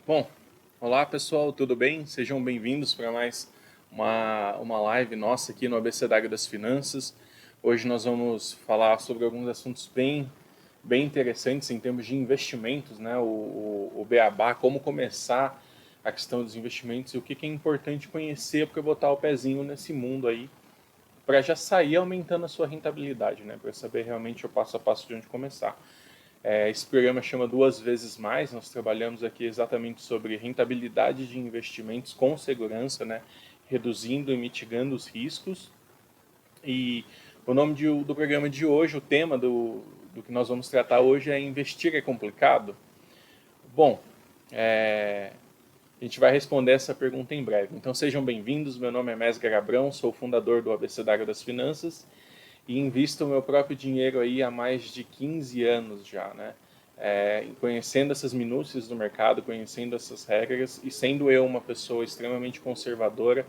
Bom, olá pessoal, tudo bem? Sejam bem-vindos para mais uma live nossa aqui no Abecedário das Finanças. Hoje nós vamos falar sobre alguns assuntos bem interessantes em termos de investimentos, né? O beabá, como começar a questão dos investimentos e o que é importante conhecer para botar o pezinho nesse mundo aí, para já sair aumentando a sua rentabilidade, né? Para saber realmente o passo a passo de onde começar. Esse programa chama Duas Vezes Mais. Nós trabalhamos aqui exatamente sobre rentabilidade de investimentos com segurança, né? Reduzindo e mitigando os riscos. E o nome do programa de hoje, o tema do que nós vamos tratar hoje é Investir é Complicado? Bom, a gente vai responder essa pergunta em breve. Então sejam bem-vindos, meu nome é Mesgar Abrão, sou fundador do Abecedário das Finanças e invisto o meu próprio dinheiro aí há mais de 15 anos já, né? Conhecendo essas minúcias do mercado, conhecendo essas regras e sendo eu uma pessoa extremamente conservadora,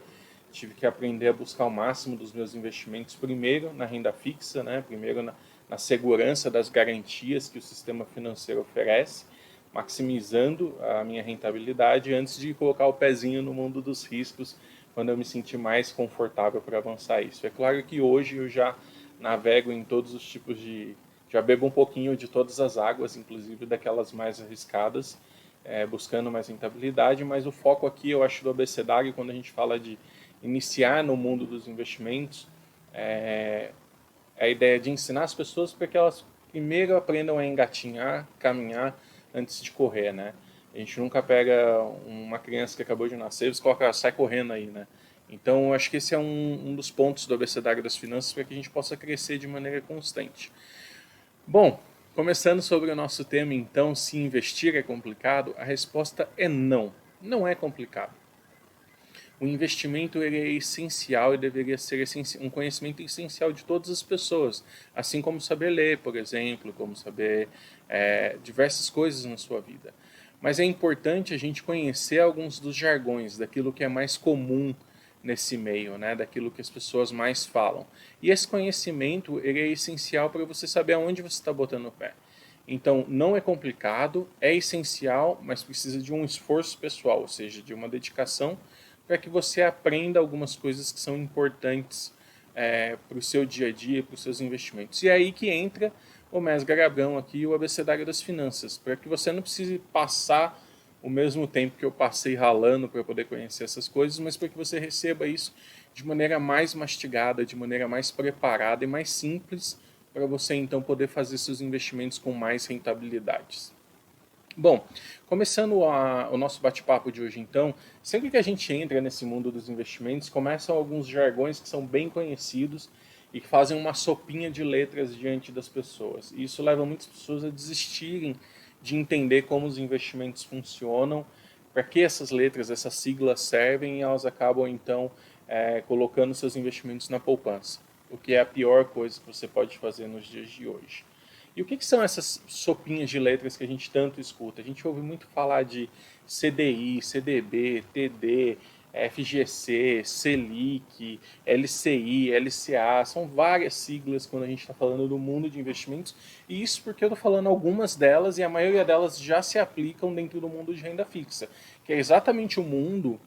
tive que aprender a buscar o máximo dos meus investimentos, primeiro na renda fixa, né? Primeiro na segurança das garantias que o sistema financeiro oferece, maximizando a minha rentabilidade antes de colocar o pezinho no mundo dos riscos, quando eu me sentir mais confortável para avançar isso. É claro que hoje eu já navego em todos os tipos de... Já bebo um pouquinho de todas as águas, inclusive daquelas mais arriscadas, buscando mais rentabilidade, mas o foco aqui, eu acho, do abecedário, quando a gente fala de iniciar no mundo dos investimentos, é a ideia de ensinar as pessoas para que elas primeiro aprendam a engatinhar, caminhar, antes de correr, né? A gente nunca pega uma criança que acabou de nascer e coloca, sai correndo aí, né? Então, acho que esse é um dos pontos do abecedário das finanças para que a gente possa crescer de maneira constante. Bom, começando sobre o nosso tema, então, se investir é complicado, a resposta é não. Não é complicado. O investimento ele é essencial e deveria ser um conhecimento essencial de todas as pessoas, assim como saber ler, por exemplo, como saber diversas coisas na sua vida. Mas é importante a gente conhecer alguns dos jargões, daquilo que é mais comum nesse meio, né, daquilo que as pessoas mais falam. E esse conhecimento ele é essencial para você saber aonde você está botando o pé. Então, não é complicado, é essencial, mas precisa de um esforço pessoal, ou seja, de uma dedicação para que você aprenda algumas coisas que são importantes para o seu dia a dia, para os seus investimentos. E é aí que entra o Mesgar Abrão aqui, o abecedário das finanças, para que você não precise passar o mesmo tempo que eu passei ralando para poder conhecer essas coisas, mas para que você receba isso de maneira mais mastigada, de maneira mais preparada e mais simples, para você então poder fazer seus investimentos com mais rentabilidades. Bom, começando o nosso bate-papo de hoje então, sempre que a gente entra nesse mundo dos investimentos, começam alguns jargões que são bem conhecidos e que fazem uma sopinha de letras diante das pessoas. E isso leva muitas pessoas a desistirem de entender como os investimentos funcionam, para que essas letras, essas siglas servem, e elas acabam então colocando seus investimentos na poupança, o que é a pior coisa que você pode fazer nos dias de hoje. E o que são essas sopinhas de letras que a gente tanto escuta? A gente ouve muito falar de CDI, CDB, TD, FGC, Selic, LCI, LCA, são várias siglas quando a gente está falando do mundo de investimentos, e isso porque eu estou falando algumas delas e a maioria delas já se aplicam dentro do mundo de renda fixa, que é exatamente o mundo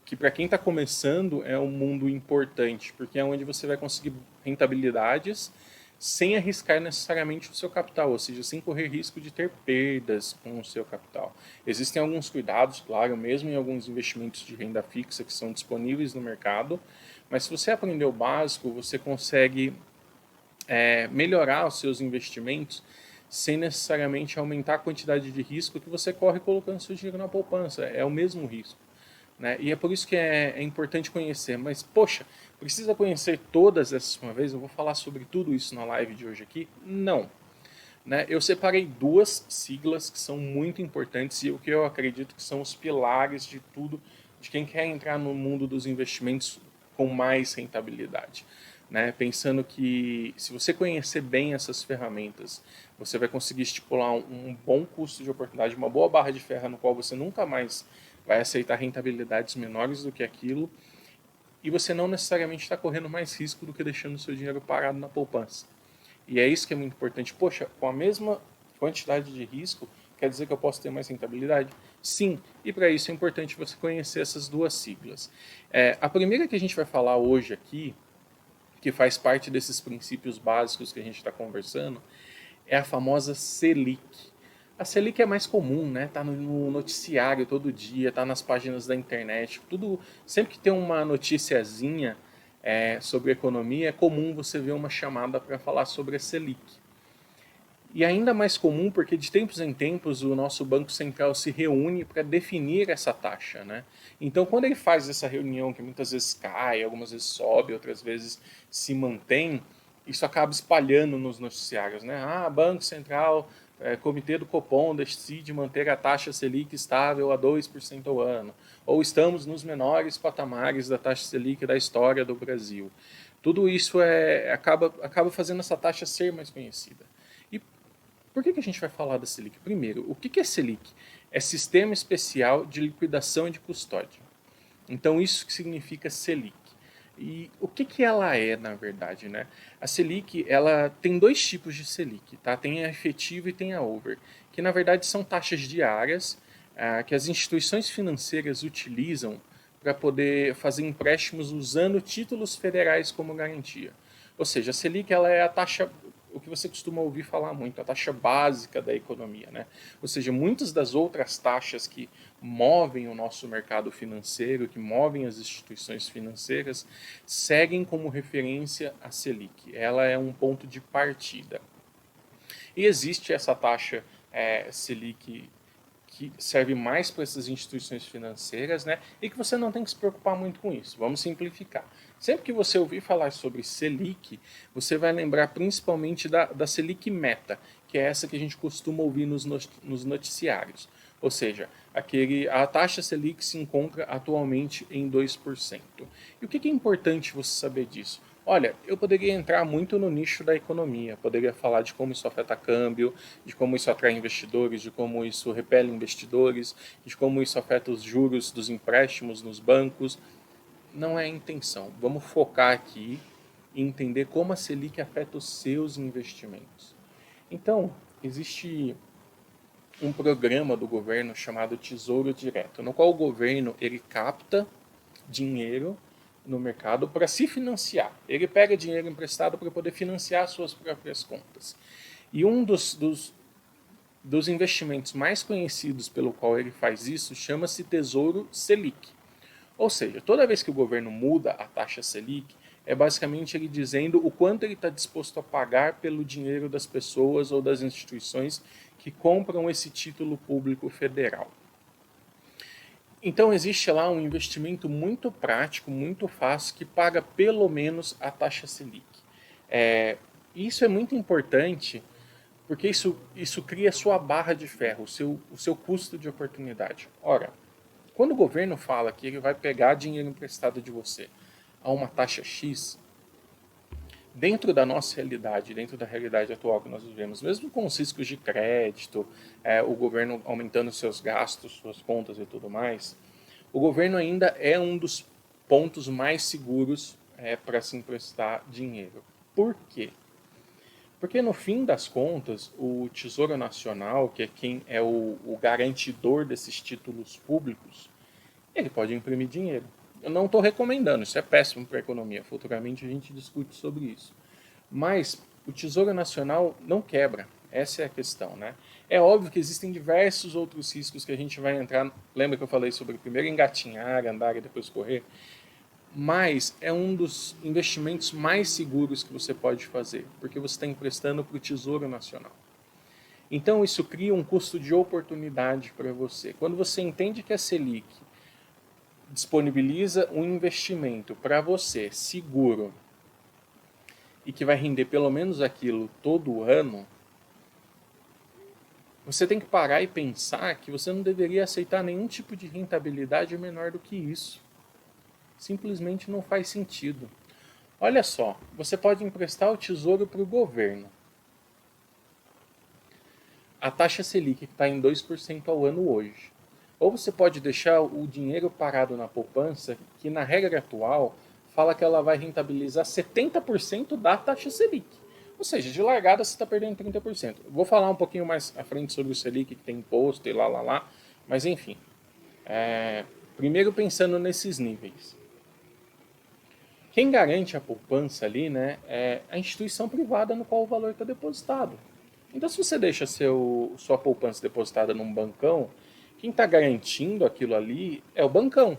que para quem está começando é um mundo importante, porque é onde você vai conseguir rentabilidades sem arriscar necessariamente o seu capital, ou seja, sem correr risco de ter perdas com o seu capital. Existem alguns cuidados, claro, mesmo em alguns investimentos de renda fixa que são disponíveis no mercado, mas se você aprender o básico, você consegue melhorar os seus investimentos sem necessariamente aumentar a quantidade de risco que você corre colocando seu dinheiro na poupança. É o mesmo risco. Né? E é por isso que é importante conhecer. Mas, poxa, precisa conhecer todas essas uma vez? Eu vou falar sobre tudo isso na live de hoje aqui? Não. Né? Eu separei duas siglas que são muito importantes e o que eu acredito que são os pilares de tudo, de quem quer entrar no mundo dos investimentos com mais rentabilidade. Né? Pensando que se você conhecer bem essas ferramentas, você vai conseguir estipular um bom custo de oportunidade, uma boa barra de ferro no qual você nunca mais vai aceitar rentabilidades menores do que aquilo, e você não necessariamente está correndo mais risco do que deixando o seu dinheiro parado na poupança. E é isso que é muito importante. Poxa, com a mesma quantidade de risco, quer dizer que eu posso ter mais rentabilidade? Sim, e para isso é importante você conhecer essas duas siglas. A primeira que a gente vai falar hoje aqui, que faz parte desses princípios básicos que a gente está conversando, é a famosa Selic. A Selic é mais comum, né? Tá no noticiário todo dia, tá nas páginas da internet, tudo. Sempre que tem uma noticiazinha sobre economia, é comum você ver uma chamada para falar sobre a Selic. E ainda mais comum porque de tempos em tempos o nosso Banco Central se reúne para definir essa taxa, né? Então quando ele faz essa reunião que muitas vezes cai, algumas vezes sobe, outras vezes se mantém, isso acaba espalhando nos noticiários, né? Banco Central, Comitê do Copom decide manter a taxa Selic estável a 2% ao ano. Ou estamos nos menores patamares da taxa Selic da história do Brasil. Tudo isso acaba fazendo essa taxa ser mais conhecida. E por que a gente vai falar da Selic? Primeiro, o que é Selic? É Sistema Especial de Liquidação e de Custódia. Então, isso que significa Selic. E o que ela é, na verdade, né? A Selic, ela tem dois tipos de Selic, tá? Tem a efetiva e tem a over, que na verdade são taxas diárias que as instituições financeiras utilizam para poder fazer empréstimos usando títulos federais como garantia. Ou seja, a Selic ela é a taxa, o que você costuma ouvir falar muito, a taxa básica da economia, né? Ou seja, muitas das outras taxas que movem o nosso mercado financeiro, que movem as instituições financeiras, seguem como referência a Selic. Ela é um ponto de partida. E existe essa taxa Selic que serve mais para essas instituições financeiras, né? E que você não tem que se preocupar muito com isso. Vamos simplificar. Sempre que você ouvir falar sobre Selic, você vai lembrar principalmente da Selic Meta, que é essa que a gente costuma ouvir nos noticiários. Ou seja, a taxa Selic se encontra atualmente em 2%. E o que é importante você saber disso? Olha, eu poderia entrar muito no nicho da economia, poderia falar de como isso afeta câmbio, de como isso atrai investidores, de como isso repele investidores, de como isso afeta os juros dos empréstimos nos bancos. Não é a intenção. Vamos focar aqui e entender como a Selic afeta os seus investimentos. Então, existe um programa do governo chamado Tesouro Direto, no qual o governo ele capta dinheiro no mercado para se financiar. Ele pega dinheiro emprestado para poder financiar suas próprias contas. E um dos investimentos mais conhecidos pelo qual ele faz isso chama-se Tesouro Selic. Ou seja, toda vez que o governo muda a taxa Selic, é basicamente ele dizendo o quanto ele está disposto a pagar pelo dinheiro das pessoas ou das instituições que compram esse título público federal. Então existe lá um investimento muito prático, muito fácil, que paga pelo menos a taxa Selic. Isso é muito importante porque isso cria a sua barra de ferro, o seu custo de oportunidade. Ora, quando o governo fala que ele vai pegar dinheiro emprestado de você a uma taxa X, dentro da nossa realidade, dentro da realidade atual que nós vivemos, mesmo com os riscos de crédito, o governo aumentando seus gastos, suas contas e tudo mais, o governo ainda é um dos pontos mais seguros para se emprestar dinheiro. Por quê? Porque no fim das contas, o Tesouro Nacional, que é quem é o garantidor desses títulos públicos, ele pode imprimir dinheiro. Eu não estou recomendando, isso é péssimo para a economia. Futuramente a gente discute sobre isso. Mas o Tesouro Nacional não quebra. Essa é a questão, né? É óbvio que existem diversos outros riscos que a gente vai entrar. Lembra que eu falei sobre primeiro engatinhar, andar e depois correr? Mas é um dos investimentos mais seguros que você pode fazer, porque você está emprestando para o Tesouro Nacional. Então isso cria um custo de oportunidade para você. Quando você entende que a Selic disponibiliza um investimento para você seguro e que vai render pelo menos aquilo todo ano, você tem que parar e pensar que você não deveria aceitar nenhum tipo de rentabilidade menor do que isso. Simplesmente não faz sentido. Olha só, você pode emprestar o tesouro para o governo. A taxa Selic está em 2% ao ano hoje. Ou você pode deixar o dinheiro parado na poupança, que na regra atual fala que ela vai rentabilizar 70% da taxa Selic. Ou seja, de largada você está perdendo 30%. Vou falar um pouquinho mais à frente sobre o Selic, que tem imposto e lá. Mas enfim, primeiro pensando nesses níveis. Quem garante a poupança ali, né, é a instituição privada no qual o valor está depositado. Então, se você deixa sua poupança depositada num bancão, quem está garantindo aquilo ali é o bancão.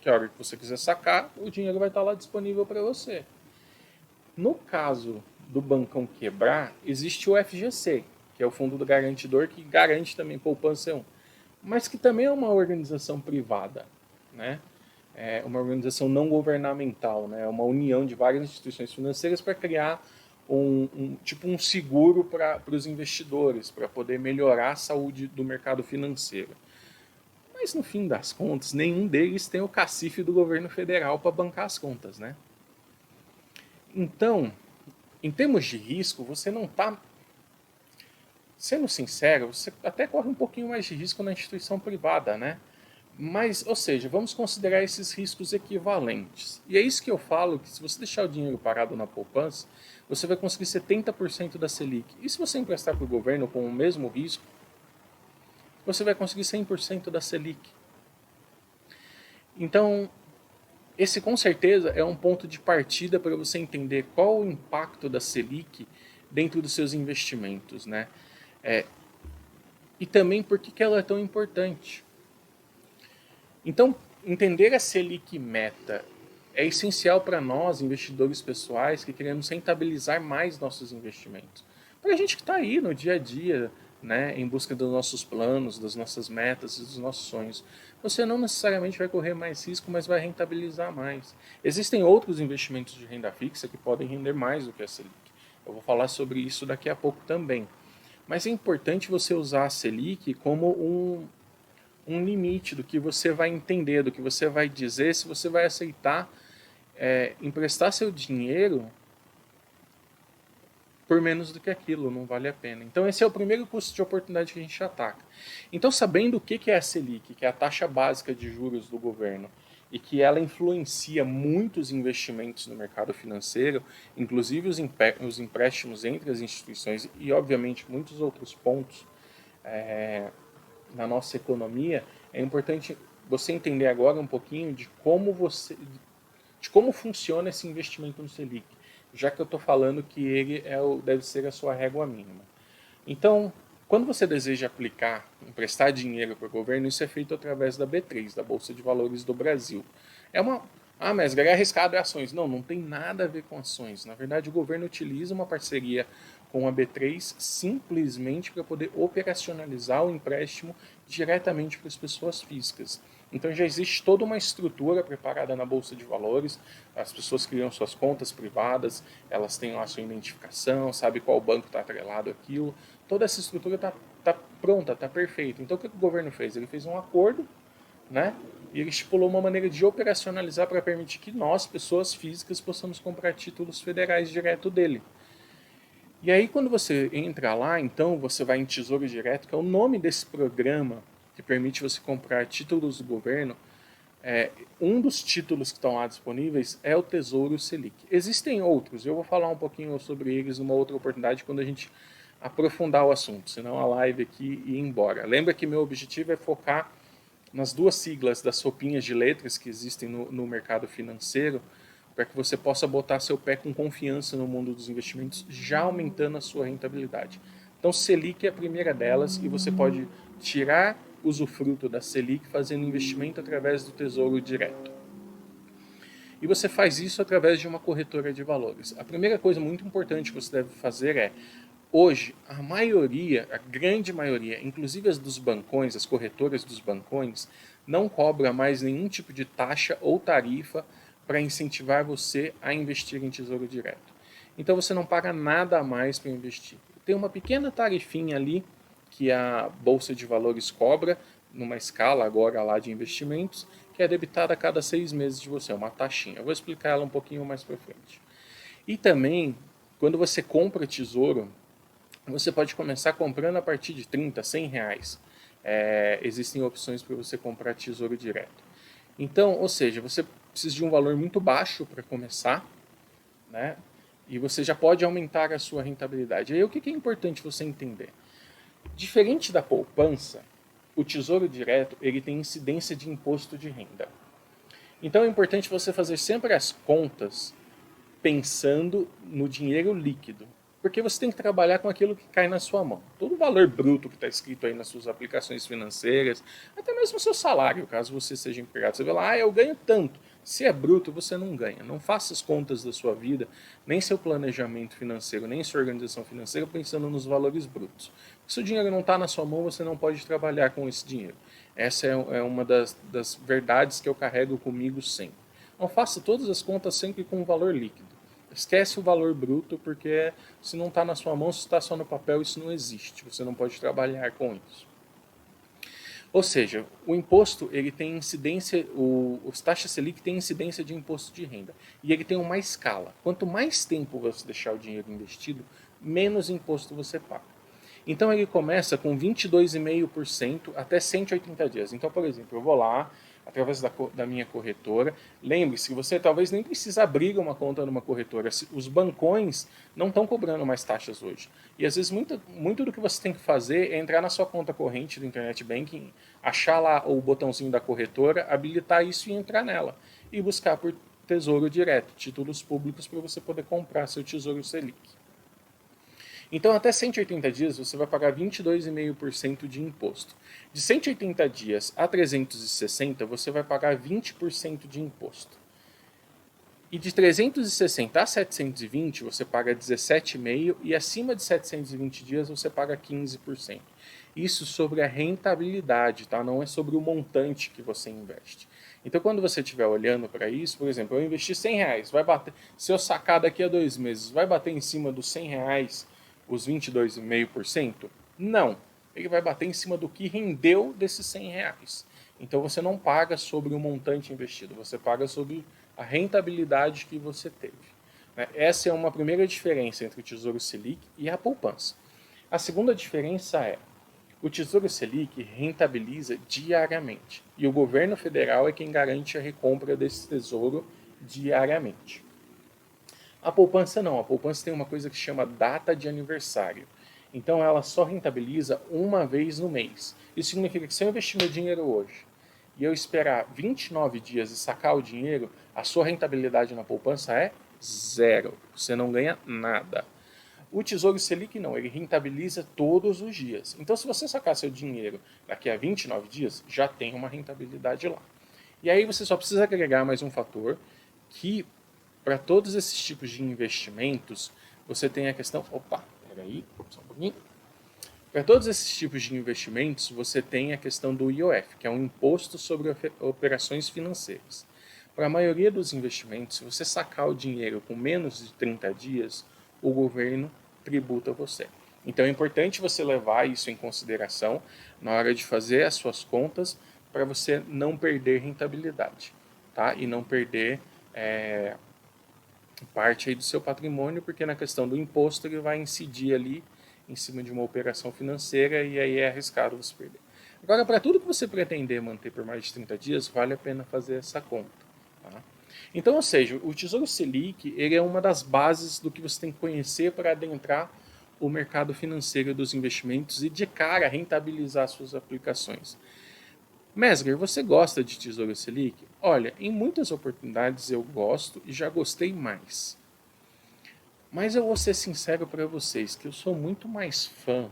Que a hora que você quiser sacar, o dinheiro vai estar lá disponível para você. No caso do bancão quebrar, existe o FGC, que é o Fundo do Garantidor, que garante também poupança 1, mas que também é uma organização privada, né? É uma organização não governamental, né? É uma união de várias instituições financeiras para criar tipo um seguro para os investidores, para poder melhorar a saúde do mercado financeiro. Mas no fim das contas, nenhum deles tem o cacife do governo federal para bancar as contas, né? Então, em termos de risco, você não está. Sendo sincero, você até corre um pouquinho mais de risco na instituição privada, né? Mas, ou seja, vamos considerar esses riscos equivalentes. E é isso que eu falo, que se você deixar o dinheiro parado na poupança, você vai conseguir 70% da Selic. E se você emprestar para o governo com o mesmo risco, você vai conseguir 100% da Selic. Então, esse com certeza é um ponto de partida para você entender qual o impacto da Selic dentro dos seus investimentos, né? E também por que ela é tão importante. Então, entender a Selic meta é essencial para nós, investidores pessoais, que queremos rentabilizar mais nossos investimentos. Para a gente que está aí no dia a dia, né, em busca dos nossos planos, das nossas metas e dos nossos sonhos. Você não necessariamente vai correr mais risco, mas vai rentabilizar mais. Existem outros investimentos de renda fixa que podem render mais do que a Selic. Eu vou falar sobre isso daqui a pouco também. Mas é importante você usar a Selic como um limite do que você vai entender, do que você vai dizer, se você vai aceitar emprestar seu dinheiro por menos do que aquilo, não vale a pena. Então esse é o primeiro custo de oportunidade que a gente ataca. Então, sabendo o que é a Selic, que é a taxa básica de juros do governo, e que ela influencia muitos investimentos no mercado financeiro, inclusive os empréstimos entre as instituições e, obviamente, muitos outros pontos na nossa economia, é importante você entender agora um pouquinho de como funciona esse investimento no Selic, já que eu estou falando que ele deve ser a sua régua mínima. Então, quando você deseja aplicar, emprestar dinheiro para o governo, isso é feito através da B3, da Bolsa de Valores do Brasil. Mas é arriscado, é ações. Não, não tem nada a ver com ações. Na verdade, o governo utiliza uma parceria com a B3 simplesmente para poder operacionalizar o empréstimo diretamente para as pessoas físicas. Então já existe toda uma estrutura preparada na Bolsa de Valores, as pessoas criam suas contas privadas, elas têm lá sua identificação, sabe qual banco está atrelado àquilo, toda essa estrutura está pronta, está perfeita. Então o que o governo fez? Ele fez um acordo, né? E ele estipulou uma maneira de operacionalizar para permitir que nós, pessoas físicas, possamos comprar títulos federais direto dele. E aí quando você entra lá, então você vai em Tesouro Direto, que é o nome desse programa que permite você comprar títulos do governo. Um dos títulos que estão lá disponíveis é o Tesouro Selic. Existem outros, eu vou falar um pouquinho sobre eles numa outra oportunidade quando a gente aprofundar o assunto, senão a live aqui ia embora. Lembra que meu objetivo é focar nas duas siglas das sopinhas de letras que existem no mercado financeiro, para que você possa botar seu pé com confiança no mundo dos investimentos, já aumentando a sua rentabilidade. Então, Selic é a primeira delas e você pode tirar usufruto da Selic fazendo investimento através do Tesouro Direto. E você faz isso através de uma corretora de valores. A primeira coisa muito importante que você deve fazer é, hoje, a grande maioria, inclusive as dos bancões, as corretoras dos bancões, não cobra mais nenhum tipo de taxa ou tarifa para incentivar você a investir em Tesouro Direto. Então você não paga nada a mais para investir. Tem uma pequena tarifinha ali que a Bolsa de Valores cobra, numa escala agora lá de investimentos, que é debitada a cada 6 meses de você, uma taxinha. Eu vou explicar ela um pouquinho mais para frente. E também, quando você compra tesouro, você pode começar comprando a partir de 30, 100 reais. Existem opções para você comprar tesouro direto. Então, ou seja, você precisa de um valor muito baixo para começar, né? E você já pode aumentar a sua rentabilidade. Aí o que é importante você entender? Diferente da poupança, o Tesouro Direto ele tem incidência de imposto de renda. Então é importante você fazer sempre as contas pensando no dinheiro líquido, porque você tem que trabalhar com aquilo que cai na sua mão. Todo o valor bruto que está escrito aí nas suas aplicações financeiras, até mesmo o seu salário, caso você seja empregado. Você vê lá, eu ganho tanto. Se é bruto, você não ganha. Não faça as contas da sua vida, nem seu planejamento financeiro, nem sua organização financeira pensando nos valores brutos. Se o dinheiro não está na sua mão, você não pode trabalhar com esse dinheiro. Essa é uma das verdades que eu carrego comigo sempre. Não faça todas as contas sempre com o valor líquido. Esquece o valor bruto, porque se não está na sua mão, se está só no papel, isso não existe. Você não pode trabalhar com isso. Ou seja, o imposto ele tem incidência, os taxa Selic tem incidência de imposto de renda. E ele tem uma escala. Quanto mais tempo você deixar o dinheiro investido, menos imposto você paga. Então ele começa com 22,5% até 180 dias. Então, por exemplo, eu vou lá, através da minha corretora. Lembre-se que você talvez nem precise abrir uma conta numa corretora. Os bancões não estão cobrando mais taxas hoje. E às vezes muito do que você tem que fazer é entrar na sua conta corrente do Internet Banking, achar lá o botãozinho da corretora, habilitar isso e entrar nela. E buscar por Tesouro Direto, títulos públicos para você poder comprar seu Tesouro Selic. Então, até 180 dias, você vai pagar 22,5% de imposto. De 180 dias a 360, você vai pagar 20% de imposto. E de 360 a 720, você paga 17,5%, e acima de 720 dias, você paga 15%. Isso sobre a rentabilidade, tá? Não é sobre o montante que você investe. Então, quando você estiver olhando para isso, por exemplo, eu investi R$100, vai bater, se eu sacar daqui a 2 meses, vai bater em cima dos R$100 os 22,5%? Não. Ele vai bater em cima do que rendeu desses R$100. Então você não paga sobre o montante investido, você paga sobre a rentabilidade que você teve. Essa é uma primeira diferença entre o Tesouro Selic e a poupança. A segunda diferença é: o Tesouro Selic rentabiliza diariamente e o governo federal é quem garante a recompra desse tesouro diariamente. A poupança não, a poupança tem uma coisa que chama data de aniversário. Então ela só rentabiliza uma vez no mês. Isso significa que se eu investir meu dinheiro hoje e eu esperar 29 dias e sacar o dinheiro, a sua rentabilidade na poupança é zero. Você não ganha nada. O Tesouro Selic não, ele rentabiliza todos os dias. Então se você sacar seu dinheiro daqui a 29 dias, já tem uma rentabilidade lá. E aí você só precisa agregar mais um fator que para todos esses tipos de investimentos, você tem a questão... Opa, peraí, só um pouquinho. Para todos esses tipos de investimentos, você tem a questão do IOF, que é um imposto sobre operações financeiras. Para a maioria dos investimentos, se você sacar o dinheiro com menos de 30 dias, o governo tributa você. Então é importante você levar isso em consideração na hora de fazer as suas contas para você não perder rentabilidade, tá? E não perder parte aí do seu patrimônio, porque na questão do imposto ele vai incidir ali em cima de uma operação financeira e aí é arriscado você perder. Agora, para tudo que você pretender manter por mais de 30 dias, vale a pena fazer essa conta. Tá? Então, ou seja, o Tesouro Selic ele é uma das bases do que você tem que conhecer para adentrar o mercado financeiro dos investimentos e de cara rentabilizar suas aplicações. Mesger, você gosta de Tesouro Selic? Olha, em muitas oportunidades eu gosto e já gostei mais. Mas eu vou ser sincero para vocês que eu sou muito mais fã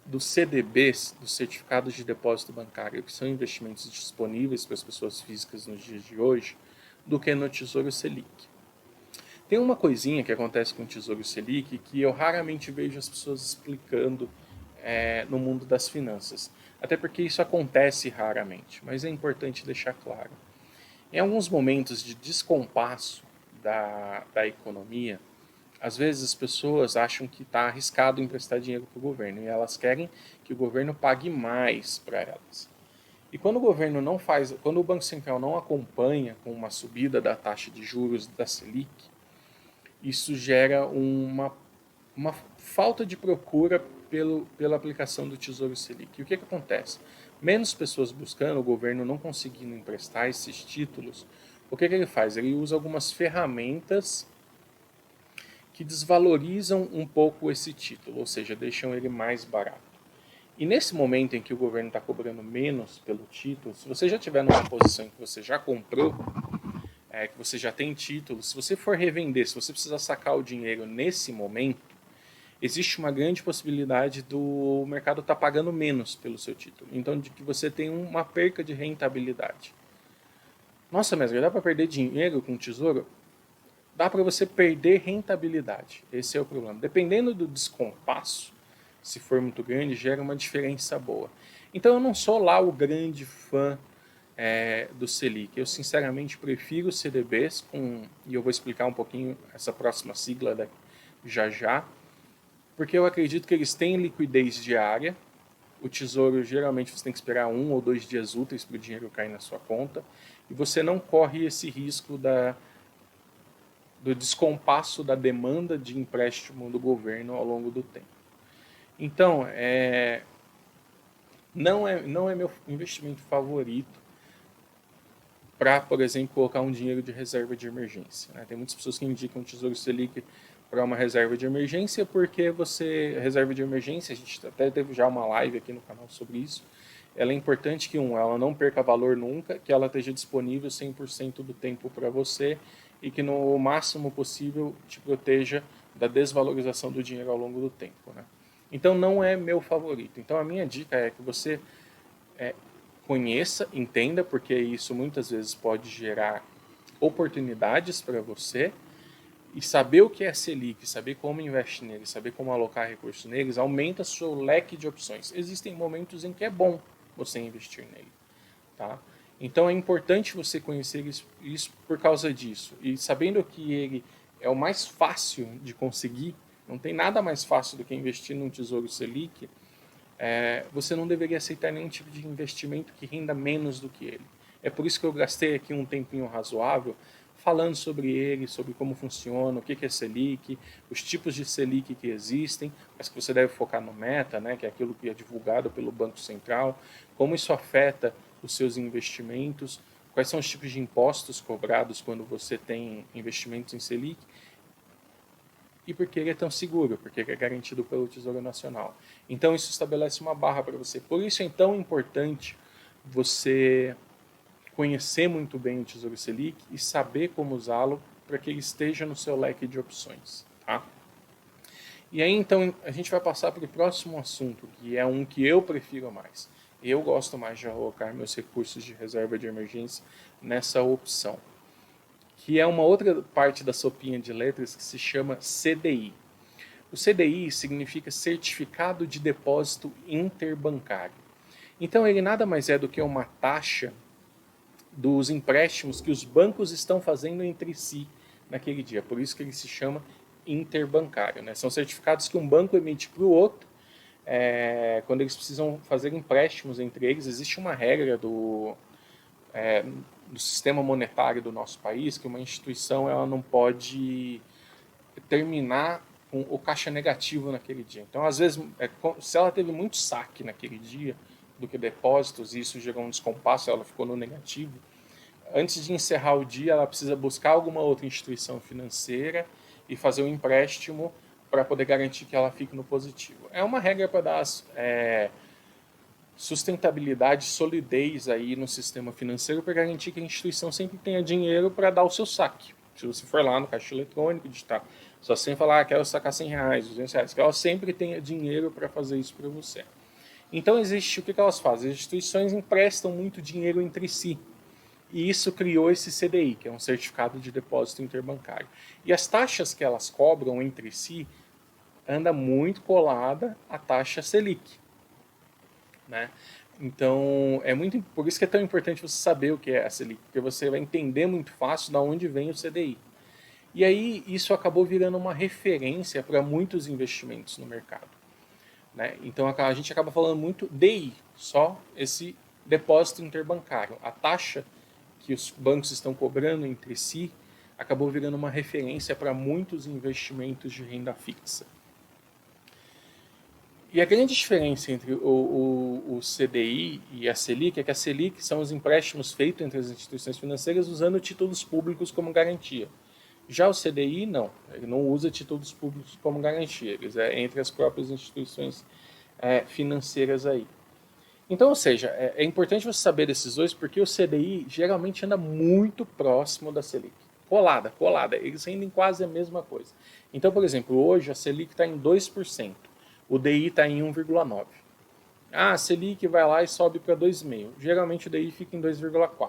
dos CDBs, dos certificados de depósito bancário, que são investimentos disponíveis para as pessoas físicas nos dias de hoje, do que no Tesouro Selic. Tem uma coisinha que acontece com o Tesouro Selic que eu raramente vejo as pessoas explicando no mundo das finanças. Até porque isso acontece raramente, mas é importante deixar claro. Em alguns momentos de descompasso da economia, às vezes as pessoas acham que está arriscado emprestar dinheiro para o governo e elas querem que o governo pague mais para elas. E quando o governo não faz, quando o Banco Central não acompanha com uma subida da taxa de juros da Selic, isso gera uma falta de procura pela aplicação do Tesouro Selic. E o que acontece? Menos pessoas buscando, o governo não conseguindo emprestar esses títulos, o que ele faz? Ele usa algumas ferramentas que desvalorizam um pouco esse título, ou seja, deixam ele mais barato. E nesse momento em que o governo está cobrando menos pelo título, se você já estiver numa posição em que você já comprou, que você já tem título, se você for revender, se você precisar sacar o dinheiro nesse momento, existe uma grande possibilidade do mercado estar pagando menos pelo seu título. Então, de que você tem uma perca de rentabilidade. Nossa, mas dá para perder dinheiro com tesouro? Dá para você perder rentabilidade. Esse é o problema. Dependendo do descompasso, se for muito grande, gera uma diferença boa. Então eu não sou lá o grande fã do Selic. Eu sinceramente prefiro CDBs, e eu vou explicar um pouquinho essa próxima sigla já já, porque eu acredito que eles têm liquidez diária. O tesouro, geralmente, você tem que esperar 1 ou 2 dias úteis para o dinheiro cair na sua conta, e você não corre esse risco do descompasso da demanda de empréstimo do governo ao longo do tempo. Então, não é meu investimento favorito para, por exemplo, colocar um dinheiro de reserva de emergência. Né? Tem muitas pessoas que indicam o Tesouro Selic para uma reserva de emergência, porque reserva de emergência, a gente até teve já uma live aqui no canal sobre isso, ela é importante que, ela não perca valor nunca, que ela esteja disponível 100% do tempo para você e que no máximo possível te proteja da desvalorização do dinheiro ao longo do tempo. Né? Então não é meu favorito. Então a minha dica é que você conheça, entenda, porque isso muitas vezes pode gerar oportunidades para você, e saber o que é Selic, saber como investir nele, saber como alocar recursos neles, aumenta seu leque de opções. Existem momentos em que é bom você investir nele. Tá? Então é importante você conhecer isso por causa disso. E sabendo que ele é o mais fácil de conseguir, não tem nada mais fácil do que investir num Tesouro Selic, você não deveria aceitar nenhum tipo de investimento que renda menos do que ele. É por isso que eu gastei aqui um tempinho razoável falando sobre ele, sobre como funciona, o que é Selic, os tipos de Selic que existem, mas que você deve focar no meta, né, que é aquilo que é divulgado pelo Banco Central, como isso afeta os seus investimentos, quais são os tipos de impostos cobrados quando você tem investimentos em Selic, e porque ele é tão seguro, porque ele é garantido pelo Tesouro Nacional. Então isso estabelece uma barra para você. Por isso é tão importante você conhecer muito bem o Tesouro Selic e saber como usá-lo para que ele esteja no seu leque de opções. Tá? E aí então a gente vai passar para o próximo assunto, que é um que eu prefiro mais. Eu gosto mais de alocar meus recursos de reserva de emergência nessa opção, que é uma outra parte da sopinha de letras que se chama CDI. O CDI significa Certificado de Depósito Interbancário. Então ele nada mais é do que uma taxa dos empréstimos que os bancos estão fazendo entre si naquele dia. Por isso que ele se chama interbancário. Né? São certificados que um banco emite para o outro quando eles precisam fazer empréstimos entre eles. Existe uma regra do sistema monetário do nosso país que uma instituição ela não pode terminar com o caixa negativo naquele dia. Então, às vezes, se ela teve muito saque naquele dia do que depósitos e isso gerou um descompasso, ela ficou no negativo, antes de encerrar o dia, ela precisa buscar alguma outra instituição financeira e fazer um empréstimo para poder garantir que ela fique no positivo. É uma regra para dar sustentabilidade, solidez aí no sistema financeiro para garantir que a instituição sempre tenha dinheiro para dar o seu saque. Se você for lá no caixa eletrônico, digitar só sem falar, quero sacar R$100, R$200, que ela sempre tenha dinheiro para fazer isso para você. Então existe, o que elas fazem? As instituições emprestam muito dinheiro entre si. E isso criou esse CDI, que é um Certificado de Depósito Interbancário. E as taxas que elas cobram entre si anda muito colada à taxa Selic. Né? Então, por isso que é tão importante você saber o que é a Selic, porque você vai entender muito fácil de onde vem o CDI. E aí, isso acabou virando uma referência para muitos investimentos no mercado. Né? Então, a gente acaba falando muito DI, só esse depósito interbancário. A taxa que os bancos estão cobrando entre si acabou virando uma referência para muitos investimentos de renda fixa. E a grande diferença entre o CDI e a Selic é que a Selic são os empréstimos feitos entre as instituições financeiras usando títulos públicos como garantia. Já o CDI não, ele não usa títulos públicos como garantia, eles entre as próprias instituições financeiras aí. Então, ou seja, é importante você saber desses dois, porque o CDI geralmente anda muito próximo da Selic. Colada. Eles rendem quase a mesma coisa. Então, por exemplo, hoje a Selic está em 2%, o DI está em 1,9%. Ah, a Selic vai lá e sobe para 2,5%. Geralmente o DI fica em 2,4%.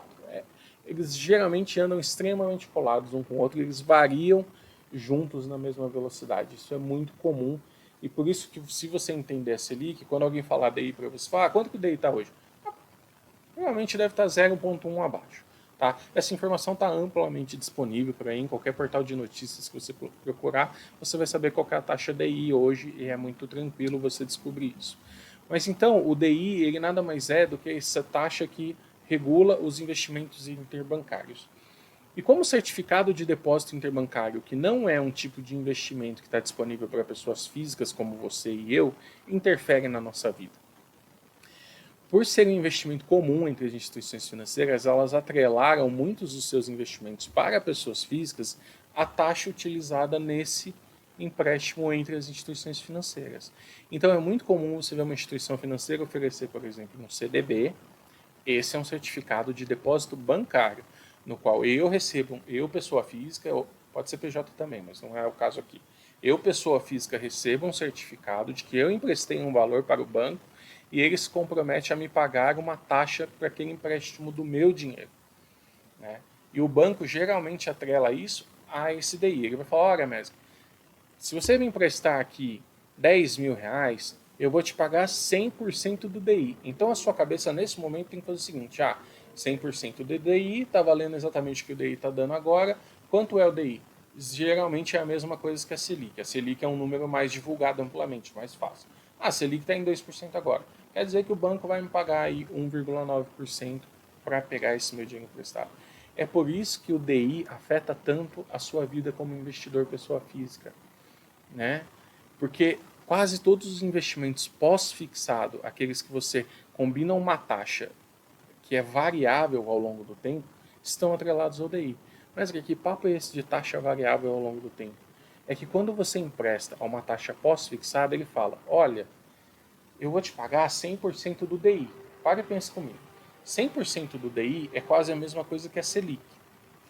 Eles geralmente andam extremamente colados um com o outro, eles variam juntos na mesma velocidade. Isso é muito comum. E por isso que, se você entender a Selic, quando alguém falar DI para você, falar, quanto que o DI está hoje? Provavelmente deve estar 0,1 abaixo. Tá? Essa informação está amplamente disponível por aí, em qualquer portal de notícias que você procurar, você vai saber qual é a taxa DI hoje e é muito tranquilo você descobrir isso. Mas então, o DI ele nada mais é do que essa taxa que regula os investimentos interbancários. E como o certificado de depósito interbancário, que não é um tipo de investimento que está disponível para pessoas físicas como você e eu, interfere na nossa vida? Por ser um investimento comum entre as instituições financeiras, elas atrelaram muitos dos seus investimentos para pessoas físicas à taxa utilizada nesse empréstimo entre as instituições financeiras. Então é muito comum você ver uma instituição financeira oferecer, por exemplo, um CDB. Esse é um certificado de depósito bancário, no qual eu recebo, eu pessoa física, pode ser PJ também, mas não é o caso aqui. Eu pessoa física recebo um certificado de que eu emprestei um valor para o banco e ele se compromete a me pagar uma taxa para aquele empréstimo do meu dinheiro. Né? E o banco geralmente atrela isso a esse DI. Ele vai falar, olha, Messi, se você me emprestar aqui 10 mil reais, eu vou te pagar 100% do DI. Então a sua cabeça nesse momento tem que fazer o seguinte, 100% do DI, está valendo exatamente o que o DI está dando agora, quanto é o DI? Geralmente é a mesma coisa que a Selic. A Selic é um número mais divulgado amplamente, mais fácil. A Selic está em 2% agora. Quer dizer que o banco vai me pagar aí 1,9% para pegar esse meu dinheiro emprestado. É por isso que o DI afeta tanto a sua vida como investidor pessoa física. Né? Porque quase todos os investimentos pós-fixado, aqueles que você combina uma taxa que é variável ao longo do tempo, estão atrelados ao DI. Mas que papo é esse de taxa variável ao longo do tempo? É que quando você empresta a uma taxa pós-fixada, ele fala, olha, eu vou te pagar 100% do DI. Para e pensa comigo. 100% do DI é quase a mesma coisa que a Selic.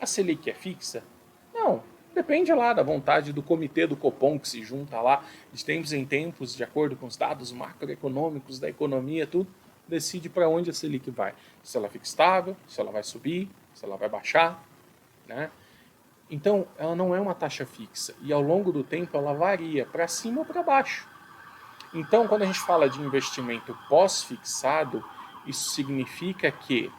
A Selic é fixa? Não. Depende lá da vontade do comitê do Copom que se junta lá de tempos em tempos, de acordo com os dados macroeconômicos da economia, tudo, decide para onde a Selic vai. Se ela fica estável, se ela vai subir, se ela vai baixar. Né? Então, ela não é uma taxa fixa e ao longo do tempo ela varia para cima ou para baixo. Então, quando a gente fala de investimento pós-fixado, isso significa que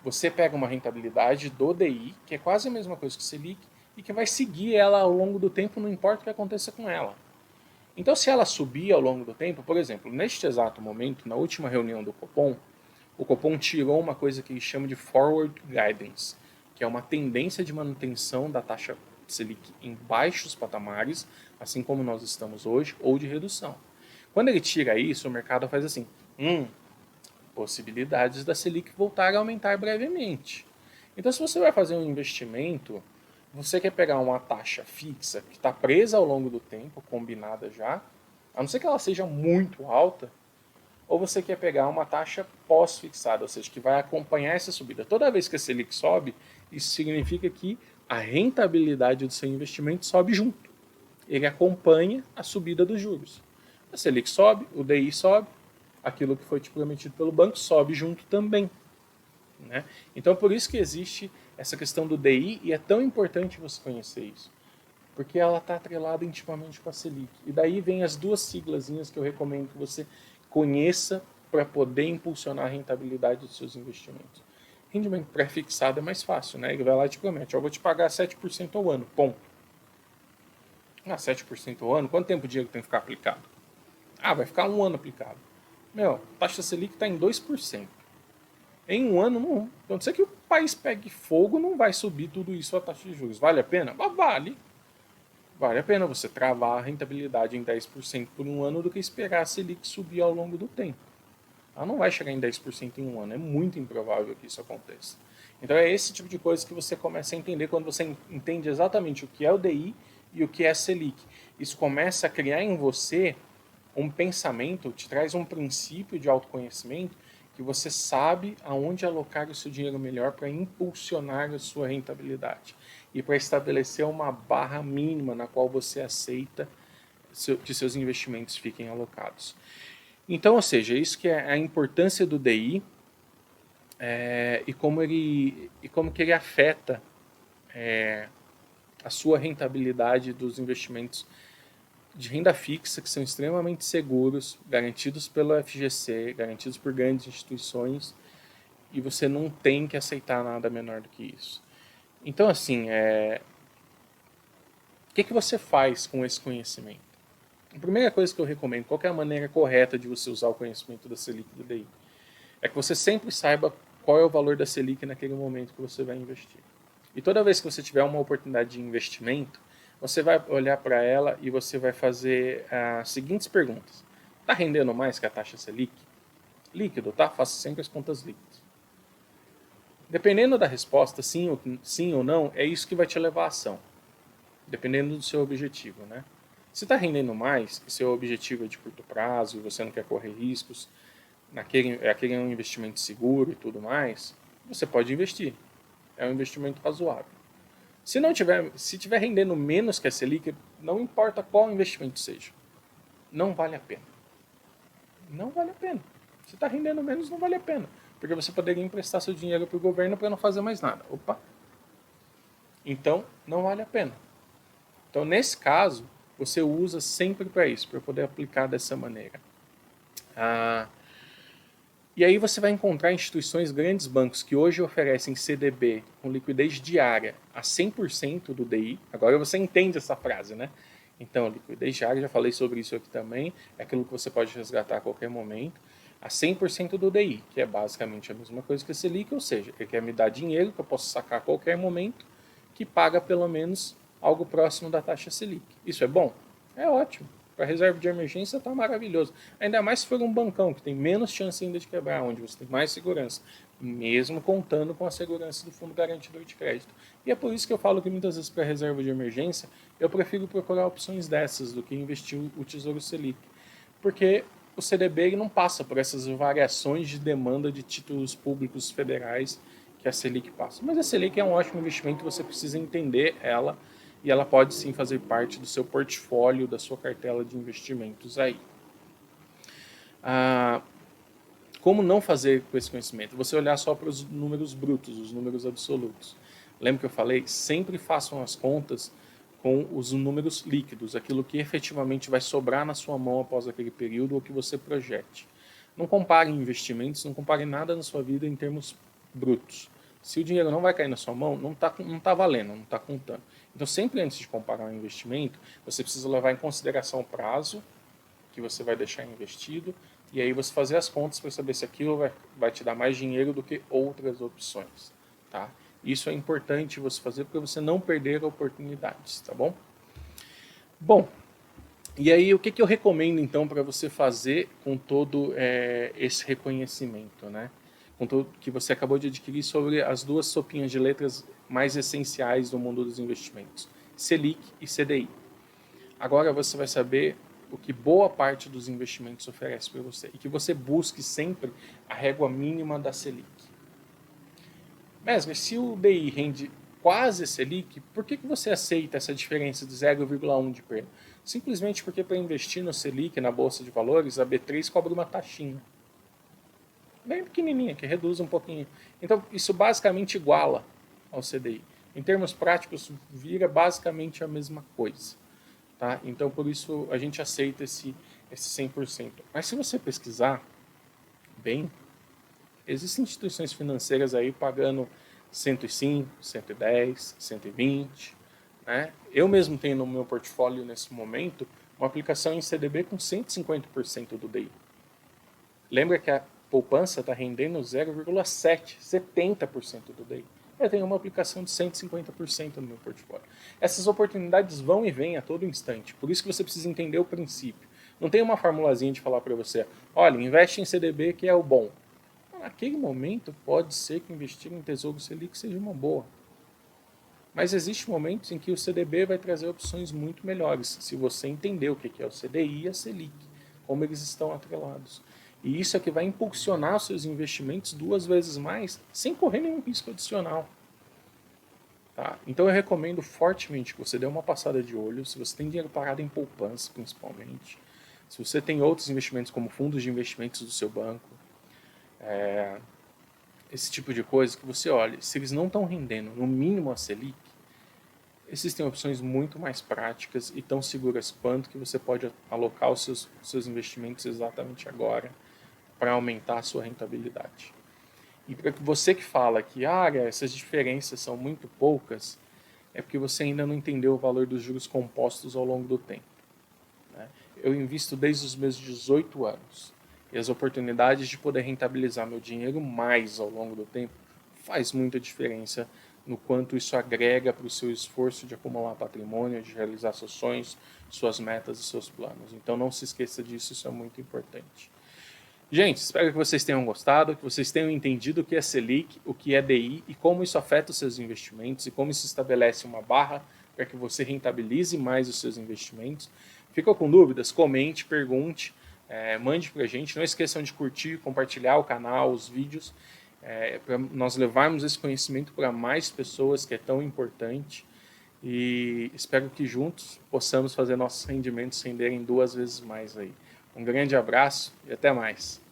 você pega uma rentabilidade do DI, que é quase a mesma coisa que Selic, e que vai seguir ela ao longo do tempo, não importa o que aconteça com ela. Então, se ela subir ao longo do tempo, por exemplo, neste exato momento, na última reunião do Copom, o Copom tirou uma coisa que eles chamam de Forward Guidance, que é uma tendência de manutenção da taxa Selic em baixos patamares, assim como nós estamos hoje, ou de redução. Quando ele tira isso, o mercado faz assim, possibilidades da Selic voltar a aumentar brevemente. Então, se você vai fazer um investimento, você quer pegar uma taxa fixa que está presa ao longo do tempo, combinada já, a não ser que ela seja muito alta, ou você quer pegar uma taxa pós-fixada, ou seja, que vai acompanhar essa subida. Toda vez que a Selic sobe, isso significa que a rentabilidade do seu investimento sobe junto. Ele acompanha a subida dos juros. A Selic sobe, o DI sobe, aquilo que foi te prometido pelo banco sobe junto também. Né? Então, por isso que existe essa questão do DI e é tão importante você conhecer isso. Porque ela está atrelada intimamente com a Selic. E daí vem as duas siglazinhas que eu recomendo que você conheça para poder impulsionar a rentabilidade dos seus investimentos. Rendimento pré-fixado é mais fácil, né? Ele vai lá e te promete, eu vou te pagar 7% ao ano, ponto. 7% ao ano, quanto tempo o dinheiro tem que ficar aplicado? Vai ficar um ano aplicado. A taxa Selic está em 2%. Em um ano, não. Então, se que o país pegue fogo, não vai subir tudo isso a taxa de juros. Vale a pena? Vale. Vale a pena você travar a rentabilidade em 10% por um ano do que esperar a Selic subir ao longo do tempo. Ela não vai chegar em 10% em um ano. É muito improvável que isso aconteça. Então é esse tipo de coisa que você começa a entender quando você entende exatamente o que é o DI e o que é a Selic. Isso começa a criar em você um pensamento, te traz um princípio de autoconhecimento que você sabe aonde alocar o seu dinheiro melhor para impulsionar a sua rentabilidade e para estabelecer uma barra mínima na qual você aceita que seus investimentos fiquem alocados. Então, ou seja, isso que é a importância do DI e como que ele afeta a sua rentabilidade dos investimentos de renda fixa, que são extremamente seguros, garantidos pelo FGC, garantidos por grandes instituições, e você não tem que aceitar nada menor do que isso. Então, assim, o que você faz com esse conhecimento? A primeira coisa que eu recomendo, qual é a maneira correta de você usar o conhecimento da Selic e do DI? É que você sempre saiba qual é o valor da Selic naquele momento que você vai investir. E toda vez que você tiver uma oportunidade de investimento, você vai olhar para ela e você vai fazer as seguintes perguntas. Está rendendo mais que a taxa Selic? Líquido, tá? Faça sempre as contas líquidas. Dependendo da resposta, sim ou não, é isso que vai te levar à ação. Dependendo do seu objetivo, né? Se está rendendo mais, e seu objetivo é de curto prazo, e você não quer correr riscos, aquele é um investimento seguro e tudo mais, você pode investir. É um investimento razoável. Se tiver rendendo menos que a Selic, não importa qual investimento seja, não vale a pena. Não vale a pena. Se está rendendo menos, não vale a pena. Porque você poderia emprestar seu dinheiro para o governo para não fazer mais nada. Opa! Então, não vale a pena. Então, nesse caso, você usa sempre para isso, para poder aplicar dessa maneira. E aí você vai encontrar instituições, grandes bancos, que hoje oferecem CDB com liquidez diária a 100% do DI. Agora você entende essa frase, né? Então, liquidez diária, já falei sobre isso aqui também, é aquilo que você pode resgatar a qualquer momento, a 100% do DI, que é basicamente a mesma coisa que a Selic, ou seja, ele quer me dar dinheiro que eu posso sacar a qualquer momento, que paga pelo menos algo próximo da taxa Selic. Isso é bom? É ótimo. Para reserva de emergência está maravilhoso. Ainda mais se for um bancão, que tem menos chance ainda de quebrar, onde você tem mais segurança, mesmo contando com a segurança do fundo garantidor de crédito. E é por isso que eu falo que muitas vezes para reserva de emergência, eu prefiro procurar opções dessas do que investir o Tesouro Selic. Porque o CDB ele não passa por essas variações de demanda de títulos públicos federais que a Selic passa. Mas a Selic é um ótimo investimento, você precisa entender ela e ela pode sim fazer parte do seu portfólio, da sua cartela de investimentos aí. Como não fazer com esse conhecimento? Você olhar só para os números brutos, os números absolutos. Lembra que eu falei? Sempre façam as contas com os números líquidos, aquilo que efetivamente vai sobrar na sua mão após aquele período ou que você projete. Não compare investimentos, não compare nada na sua vida em termos brutos. Se o dinheiro não vai cair na sua mão, não tá valendo, não está contando. Então, sempre antes de comparar um investimento, você precisa levar em consideração o prazo que você vai deixar investido e aí você fazer as contas para saber se aquilo vai te dar mais dinheiro do que outras opções. Tá? Isso é importante você fazer para você não perder oportunidades, tá bom? Bom, e aí o que eu recomendo então para você fazer com todo esse reconhecimento, né? Com tudo que você acabou de adquirir sobre as duas sopinhas de letras mais essenciais do mundo dos investimentos, Selic e CDI. Agora você vai saber o que boa parte dos investimentos oferece para você e que você busque sempre a régua mínima da Selic. Mas se o DI rende quase a Selic, por que você aceita essa diferença de 0,1 de perda? Simplesmente porque para investir no Selic, na Bolsa de Valores, a B3 cobra uma taxinha. Bem pequenininha, que reduz um pouquinho. Então, isso basicamente iguala ao CDI. Em termos práticos, vira basicamente a mesma coisa. Tá? Então, por isso, a gente aceita esse 100%. Mas se você pesquisar bem, existem instituições financeiras aí pagando 105, 110, 120. Né? Eu mesmo tenho no meu portfólio, nesse momento, uma aplicação em CDB com 150% do DI. Lembra que a poupança está rendendo 0,7, 70% do DI. Eu tenho uma aplicação de 150% no meu portfólio. Essas oportunidades vão e vêm a todo instante. Por isso que você precisa entender o princípio. Não tem uma formulazinha de falar para você, olha, investe em CDB que é o bom. Naquele momento pode ser que investir em Tesouro Selic seja uma boa. Mas existem momentos em que o CDB vai trazer opções muito melhores, se você entender o que é o CDI e a Selic, como eles estão atrelados. E isso é que vai impulsionar os seus investimentos 2 vezes mais, sem correr nenhum risco adicional. Tá? Então eu recomendo fortemente que você dê uma passada de olho, se você tem dinheiro parado em poupança principalmente, se você tem outros investimentos como fundos de investimentos do seu banco, esse tipo de coisa, que você olhe, se eles não estão rendendo no mínimo a Selic, existem opções muito mais práticas e tão seguras quanto que você pode alocar os seus investimentos exatamente agora para aumentar a sua rentabilidade. E para você que fala que essas diferenças são muito poucas, é porque você ainda não entendeu o valor dos juros compostos ao longo do tempo. Né? Eu invisto desde os meus 18 anos. E as oportunidades de poder rentabilizar meu dinheiro mais ao longo do tempo faz muita diferença no quanto isso agrega para o seu esforço de acumular patrimônio, de realizar seus sonhos, suas metas e seus planos. Então não se esqueça disso, isso é muito importante. Gente, espero que vocês tenham gostado, que vocês tenham entendido o que é Selic, o que é DI e como isso afeta os seus investimentos e como isso estabelece uma barra para que você rentabilize mais os seus investimentos. Ficou com dúvidas? Comente, pergunte, mande para a gente. Não esqueçam de curtir, compartilhar o canal, os vídeos, para nós levarmos esse conhecimento para mais pessoas, que é tão importante. E espero que juntos possamos fazer nossos rendimentos renderem 2 vezes mais aí. Um grande abraço e até mais.